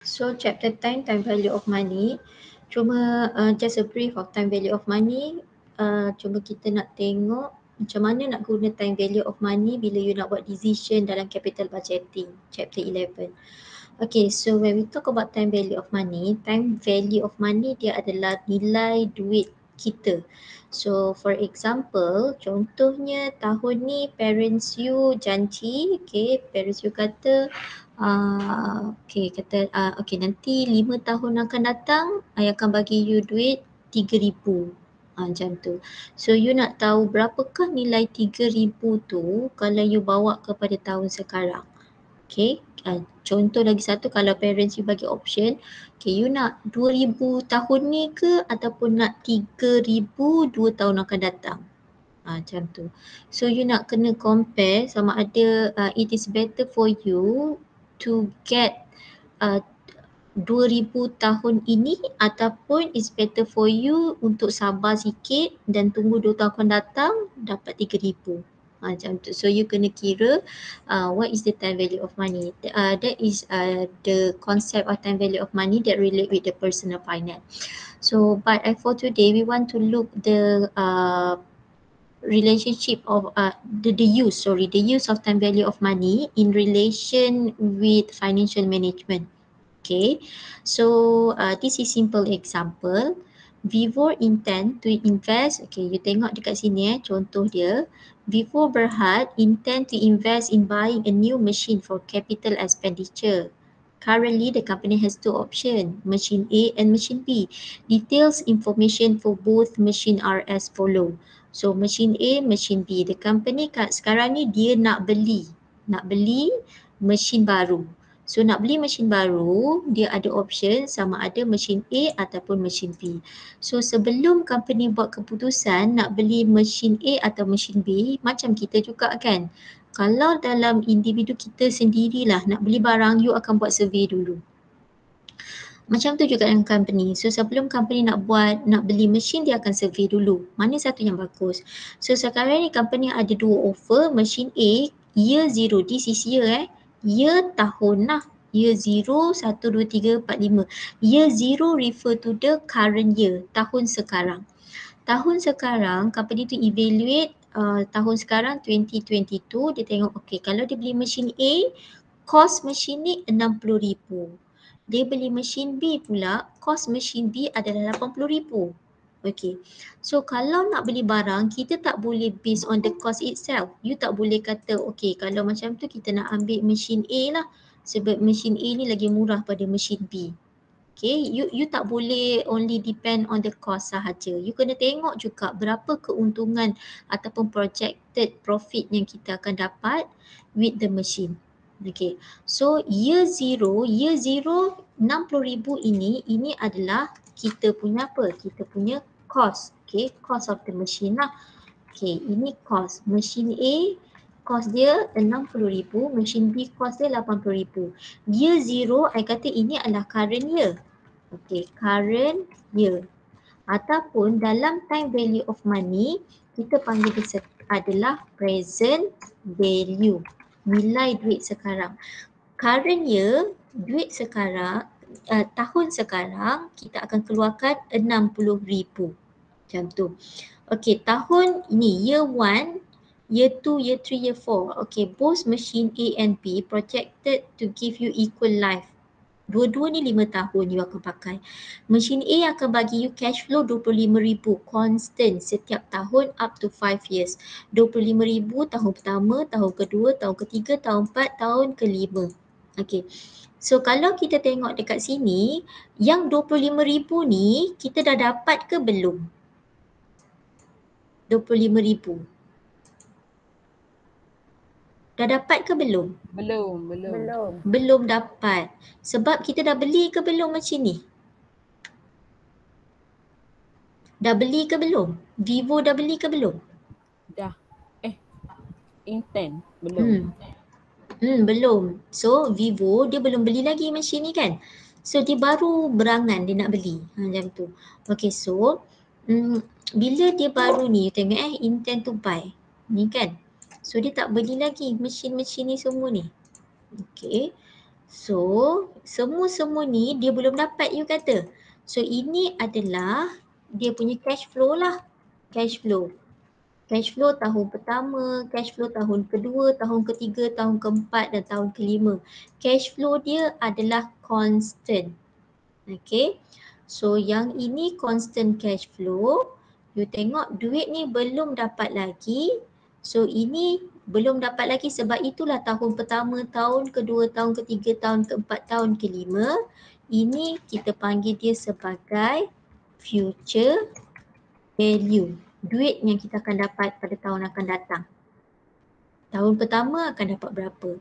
So chapter 10, time value of money. Cuma just a brief of time value of money. Cuma kita nak tengok macam mana nak guna time value of money bila you nak buat decision dalam capital budgeting, chapter 11. Okay, so when we talk about time value of money, time value of money dia adalah nilai duit kita. So for example, contohnya tahun ni parents you janji, okay, parents you kata okay, nanti 5 tahun akan datang I akan bagi you duit 3,000. Macam tu. So you nak tahu berapakah nilai 3,000 tu kalau you bawa kepada tahun sekarang. Okay, contoh lagi satu, kalau parents you bagi option, okay, you nak 2,000 tahun ni ke ataupun nak 3,000 2 tahun akan datang. Macam tu. So you nak kena compare sama ada it is better for you to get 2,000 tahun ini ataupun it's better for you untuk sabar sikit dan tunggu 2 tahun akan datang dapat 3,000. Macam tu. So you kena kira what is the time value of money. That is the concept of time value of money that relate with the personal finance. So but for today we want to look the relationship of the use of time value of money in relation with financial management. Okay, so this is simple example. Vivo intend to invest, okay, you tengok dekat sini contoh dia. Vivo Berhad intend to invest in buying a new machine for capital expenditure. Currently, the company has two options, machine A and machine B. Details information for both machine are as follow. So, machine A, machine B. The company sekarang ni dia nak beli mesin baru. So nak beli mesin baru, dia ada option sama ada mesin A ataupun mesin B. So sebelum company buat keputusan nak beli mesin A atau mesin B, macam kita juga kan. Kalau dalam individu kita sendirilah nak beli barang, you akan buat survey dulu. Macam tu juga dengan company. So sebelum company nak beli mesin, dia akan survey dulu. Mana satu yang bagus. So sekarang ni company ada dua offer. Mesin A, year 0. This is year year tahun lah. Year 0, 1, 2, 3, 4, 5. Year 0 refer to the current year. Tahun sekarang. Tahun sekarang, company tu evaluate tahun sekarang 2022. Dia tengok, okay, kalau dia beli mesin A, cost mesin ni 60,000. Dia beli mesin B pula, kos mesin B adalah 80,000. Okay, so kalau nak beli barang, kita tak boleh based on the cost itself. You tak boleh kata, okay, kalau macam tu kita nak ambil mesin A lah sebab mesin A ni lagi murah pada mesin B. Okay, you tak boleh only depend on the cost sahaja. You kena tengok juga berapa keuntungan ataupun projected profit yang kita akan dapat with the machine. Okay, so year 0 60,000 ini adalah kita punya apa? Kita punya cost. Okay, cost of the machine lah. Okay, ini cost. Machine A, cost dia 60,000, machine B cost dia 80,000. Year 0, I kata ini adalah current year. Okay, current year. Ataupun dalam time value of money, kita panggil dia adalah present value. Nilai duit sekarang. Current year, duit sekarang, tahun sekarang kita akan keluarkan 60,000. Macam tu. Okay, tahun ini year 1, year 2, year 3, year 4. Okay, both machine A and B projected to give you equal life. Dua-dua ni 5 tahun you akan pakai. Mesin A akan bagi you cash flow 25,000 constant setiap tahun up to 5 years. 25,000 tahun pertama, tahun kedua, tahun ketiga, tahun 4, tahun kelima. Okay. So kalau kita tengok dekat sini, yang 25,000 ni kita dah dapat ke belum? 25,000. Dah dapat ke belum? Belum. Belum dapat. Sebab kita dah beli ke belum macam ni? Dah beli ke belum? Vivo dah beli ke belum? Dah. Intent. Belum. Belum. So Vivo dia belum beli lagi mesin ni kan. So dia baru berangan dia nak beli. Macam tu. Okay, so bila dia baru ni, you tengok intend to buy. Ni kan. So dia tak beli lagi mesin-mesin ni semua ni. Okay. So, semua ni dia belum dapat you kata. So, ini adalah dia punya cash flow lah. Cash flow. Cash flow tahun pertama, cash flow tahun kedua, tahun ketiga, tahun keempat dan tahun kelima. Cash flow dia adalah constant. Okay. So, yang ini constant cash flow. You tengok duit ni belum dapat lagi. So, ini belum dapat lagi sebab itulah tahun pertama, tahun kedua, tahun ketiga, tahun keempat, tahun kelima. Ini kita panggil dia sebagai future value. Duit yang kita akan dapat pada tahun akan datang. Tahun pertama akan dapat berapa?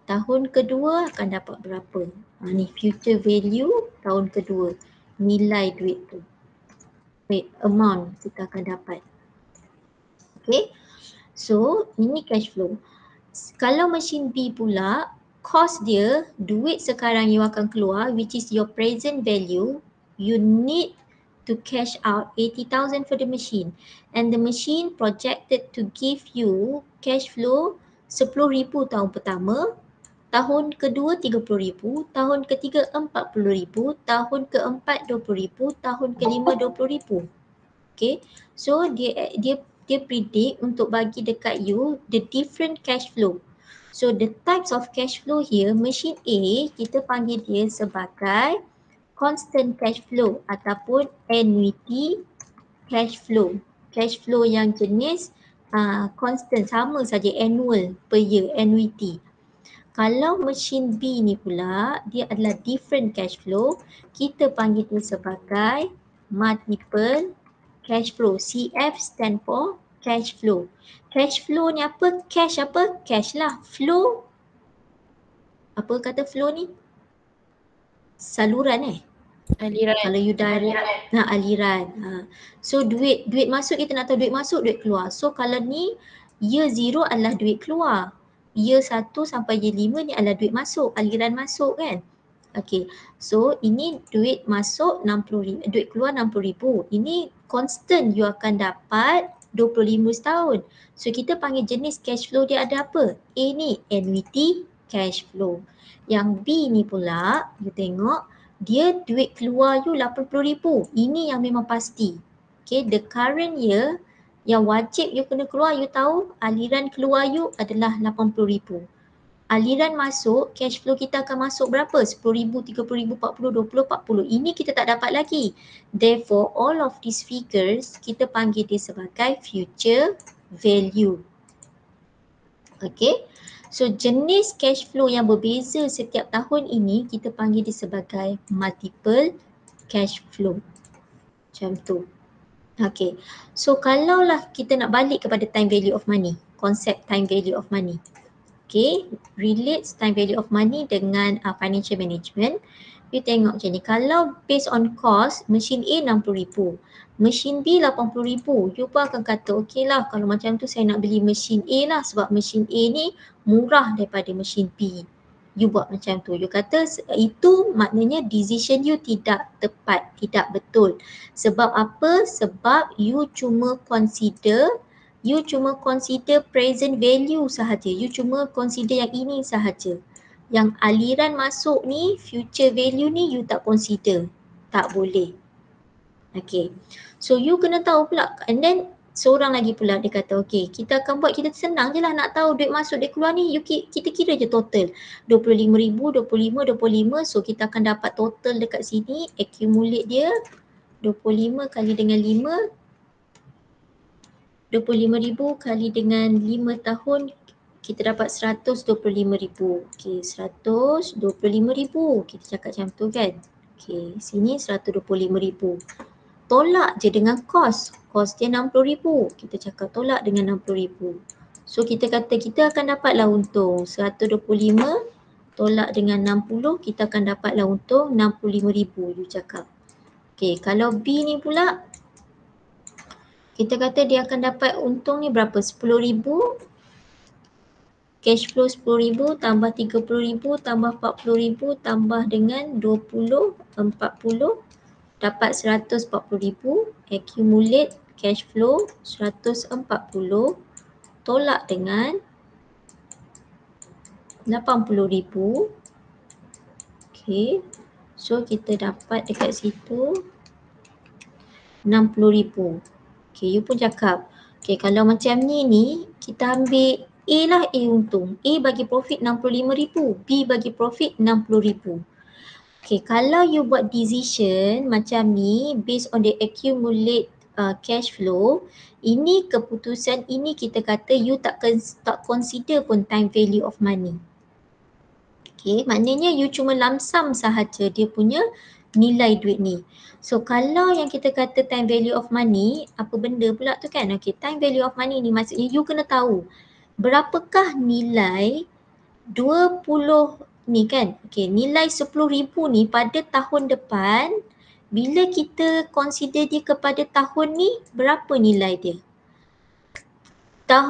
Tahun kedua akan dapat berapa? Ni future value tahun kedua. Nilai duit tu. Amount kita akan dapat. Okay. So, ini cash flow. Kalau mesin B pula, cost dia, duit sekarang you akan keluar, which is your present value, you need to cash out 80,000 for the machine. And the machine projected to give you cash flow 10,000 tahun pertama, tahun kedua 30,000, tahun ketiga 40,000, tahun keempat 20,000, tahun kelima 20,000. Okay, so dia predict untuk bagi dekat you the different cash flow. So the types of cash flow here, machine A kita panggil dia sebagai constant cash flow ataupun annuity cash flow. Cash flow yang jenis constant, sama saja, annual per year, annuity. Kalau machine B ni pula, dia adalah different cash flow, kita panggil dia sebagai multiple cash flow. CF stand for cash flow. Cash flow ni apa? Cash apa? Cash lah. Flow, apa kata flow ni? Saluran Aliran. Kalau you direct, aliran. So duit masuk, kita nak tahu duit masuk, duit keluar. So kalau ni year 0 adalah duit keluar. Year 1 sampai year 5 ni adalah duit masuk, aliran masuk kan. Okay, so ini duit masuk 60,000, duit keluar 60,000. Ini constant, you akan dapat 25 setahun. So kita panggil jenis cash flow dia ada apa? A ni annuity cash flow. Yang B ni pula, you tengok, dia duit keluar you 80,000. Ini yang memang pasti. Okay, the current year yang wajib you kena keluar, you tahu aliran keluar you adalah 80,000. Aliran masuk, cash flow kita akan masuk berapa? 10,000, 30,000, 40, 20, 40. Ini kita tak dapat lagi. Therefore, all of these figures kita panggil dia sebagai future value. Okay. So, jenis cash flow yang berbeza setiap tahun ini kita panggil dia sebagai multiple cash flow. Macam tu. Okay. So, kalaulah kita nak balik kepada time value of money, konsep time value of money. Okay, relates time value of money dengan financial management. You tengok macam ni, kalau based on cost, mesin A 60,000, mesin B 80,000, you pun akan kata okay lah, kalau macam tu saya nak beli mesin A lah sebab mesin A ni murah daripada mesin B. You buat macam tu, you kata itu maknanya decision you tidak tepat, tidak betul. Sebab apa? Sebab you cuma consider present value sahaja. You cuma consider yang ini sahaja. Yang aliran masuk ni, future value ni you tak consider. Tak boleh. Okay. So you kena tahu pula. And then seorang lagi pula dia kata okay, kita akan buat, kita senang je lah nak tahu duit masuk duit keluar ni. Kita kira je total. 25,000, 25, 25. So kita akan dapat total dekat sini. Accumulate dia. 25 kali dengan 5. 25,000 kali dengan 5 tahun kita dapat 125,000. Okey, 125,000. Kita cakap macam tu kan. Okey, sini 125,000. Tolak je dengan kos. Kos dia 60,000. Kita cakap tolak dengan 60,000. So kita kata kita akan dapatlah untung 125 tolak dengan 60, kita akan dapatlah untung 65,000 you cakap. Okey, kalau B ni pula kita kata dia akan dapat untung ni berapa? 10,000. Cash flow 10,000 tambah 30,000 tambah 40,000 tambah dengan 20, 40. Dapat 140,000. Accumulate cash flow 140. Tolak dengan 80,000. Okay. So kita dapat dekat situ 60,000. Okay, you pun cakap. Okay, kalau macam ni kita ambil A lah, A untung. A bagi profit 65,000, B bagi profit 60,000. Okay, kalau you buat decision macam ni based on the accumulate cash flow, ini keputusan ini kita kata you tak consider pun time value of money. Okay, maknanya you cuma lamsam sahaja dia punya nilai duit ni. So kalau yang kita kata time value of money, apa benda pula tu kan? Okay, time value of money ni maksudnya you kena tahu berapakah nilai 20 ni kan. Okay, nilai 10,000 ni pada tahun depan, bila kita consider dia kepada tahun ni, berapa nilai dia?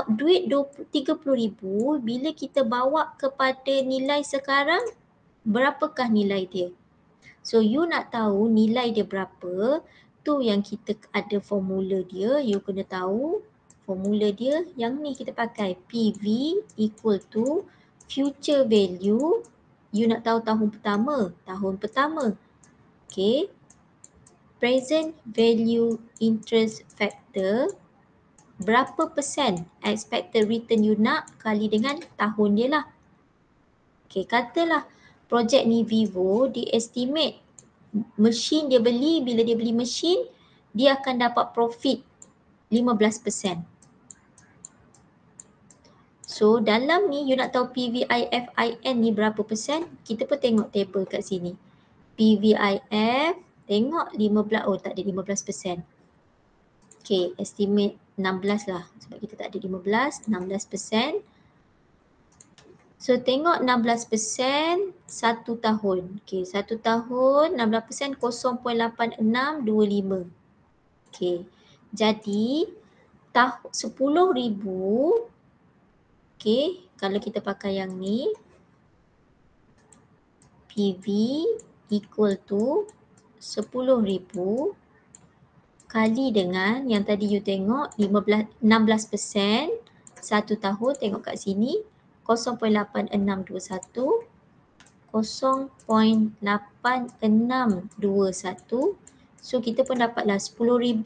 Duit 30,000 bila kita bawa kepada nilai sekarang, berapakah nilai dia? So you nak tahu nilai dia berapa, tu yang kita ada formula dia, you kena tahu formula dia yang ni kita pakai PV equal to future value. You nak tahu tahun pertama. Okay. Present value interest factor, berapa persen expected return you nak kali dengan tahun dia lah. Okay, katalah projek ni Vivo, dia estimate mesin dia beli, bila dia beli mesin, dia akan dapat profit 15%. So dalam ni you nak tahu PVIF-IN ni berapa persen, kita pun tengok table kat sini. PVIF, tengok 15, oh tak ada 15%. Okay, estimate 16 lah sebab kita tak ada 15, 16%. So tengok 16% 1 tahun. Okay, 1 tahun 16% 0.8625. Okay, jadi 10,000. Okay, kalau kita pakai yang ni, PV equal to 10,000 kali dengan yang tadi you tengok 16% 1 tahun, tengok kat sini 0.8621, 0.8621. So kita pun dapatlah 10,000,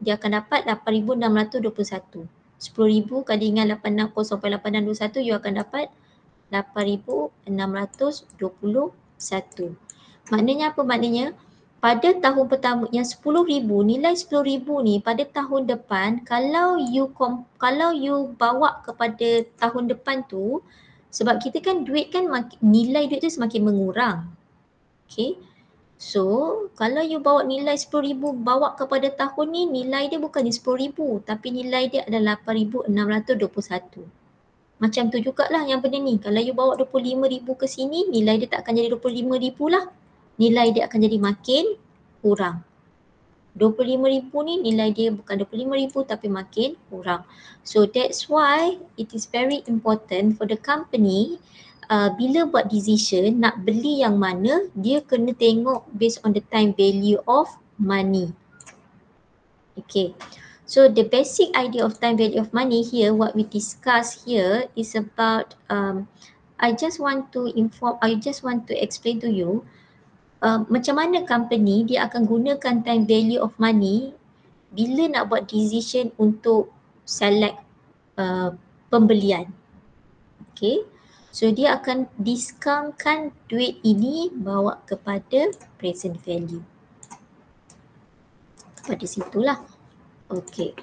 dia akan dapat 8,621. 10,000 kali dengan 0.8621, you akan dapat 8,621. Maknanya apa? Maknanya pada tahun pertama yang 10,000, nilai 10,000 ni pada tahun depan, kalau you bawa kepada tahun depan tu, sebab kita kan duit kan nilai duit tu semakin mengurang. Okay. So kalau you bawa nilai 10,000 bawa kepada tahun ni, nilai dia bukannya 10,000 tapi nilai dia adalah 8,621. Macam tu jugalah yang benda ni. Kalau you bawa 25,000 ke sini, nilai dia tak akan jadi 25,000 lah. Nilai dia akan jadi makin kurang. 25,000 ni nilai dia bukan 25,000 tapi makin kurang. So that's why it is very important for the company bila buat decision nak beli yang mana, dia kena tengok based on the time value of money. Okay. So the basic idea of time value of money here, what we discuss here is about, I just want to explain to you macam mana company dia akan gunakan time value of money bila nak buat decision untuk select pembelian. Okay. So dia akan discountkan duit ini bawa kepada present value. Pada situlah. Okay.